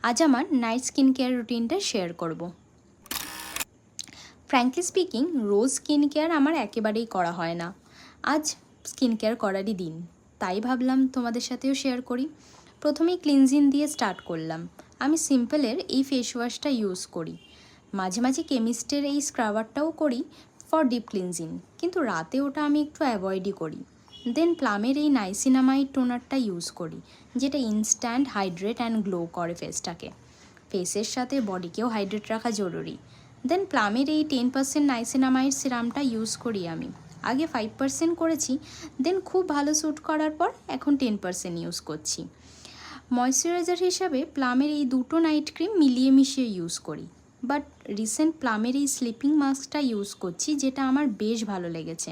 আজ আমার night skin care রুটিনটা শেয়ার করব। ফ্র্যাঙ্কলি স্পিকিং, রোজ স্কিন কেয়ার আমার একেবারেই করা হয় না। আজ স্কিন কেয়ার করারই দিন, তাই ভাবলাম তোমাদের সাথেও শেয়ার করি। প্রথমেই ক্লিনজিং দিয়ে স্টার্ট করলাম। আমি সিম্পলের এই ফেস ওয়াশটা ইউজ করি, মাঝে মাঝে কেমিস্টের এই স্ক্রাবারটাও করি ফর ডিপ ক্লিনজিং, কিন্তু রাতে ওটা আমি একটু অ্যাভয়েডই করি। দেন প্লামের এই নাইসিনামাইড টোনারটা ইউজ করি, যেটা ইনস্ট্যান্ট হাইড্রেট অ্যান্ড গ্লো করে ফেসটাকে। ফেসের সাথে বডিকেও হাইড্রেট রাখা জরুরি। দেন প্লামের এই 10% নাইসিনামাইড সিরামটা ইউজ করি আমি। আগে 5% করেছি, দেন খুব ভালো স্যুট করার পর এখন 10% ইউজ করছি। ময়শ্চারাইজার হিসাবে প্লামের এই দুটো নাইট ক্রিম মিলিয়ে মিশিয়ে ইউজ করি। বাট রিসেন্ট প্লামের এই স্লিপিং মাস্কটা ইউজ করছি, যেটা আমার বেশ ভালো লেগেছে।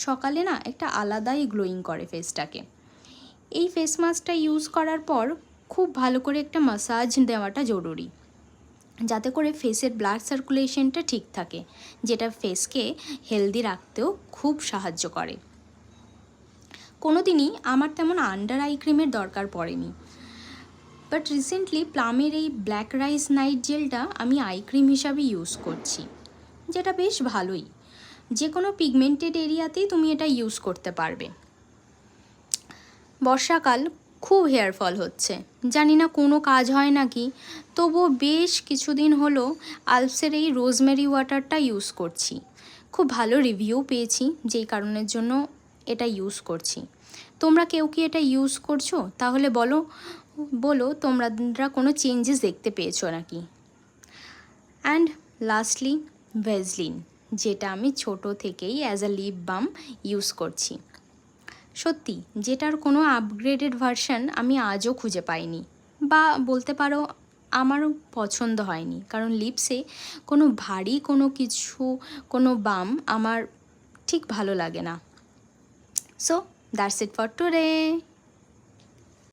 সকালে না একটা আলাদাই গ্লোয়িং করে ফেসটাকে। এই ফেস মাস্কটা ইউজ করার পর খুব ভালো করে একটা মাসাজ দেওয়াটা জরুরি, যাতে করে ফেসের ব্লাড সার্কুলেশনটা ঠিক থাকে, যেটা ফেসকে হেলদি রাখতেও খুব সাহায্য করে। কোনো দিনই আমার তেমন আন্ডার আই ক্রিমের দরকার পড়েনি, বাট রিসেন্টলি প্লামের এই ব্ল্যাক রাইস নাইট জেলটা আমি আই ক্রিম হিসাবে ইউজ করছি, যেটা বেশ ভালোই। যে কোনো পিগমেন্টেড এরিয়াতেই তুমি এটা ইউজ করতে পারবে। বর্ষাকাল, খুব হেয়ার ফল হচ্ছে, জানি না কোনো কাজ হয় নাকি, তবুও বেশ কিছুদিন হলো আলপসের এই রোজমেরি ওয়াটারটা ইউজ করছি। খুব ভালো রিভিউ পেয়েছি, যেই কারণের জন্য এটা ইউজ করছি। তোমরা কেউ কি এটা ইউজ করছো? তাহলে বলো তোমরা কোনো চেঞ্জেস দেখতে পেয়েছো নাকি। অ্যান্ড লাস্টলি ভেজলিন, যেটা আমি ছোট থেকেই as a lip balm use করছি। সত্যি, যেটার কোনো আপগ্রেডেড ভার্সন আমি আজও খুঁজে পাইনি, বা বলতে পারো আমারও পছন্দ হয়নি, কারণ লিপসে কোনো ভারী কোনো বাম আমার ঠিক ভালো লাগে না। So that's it for today.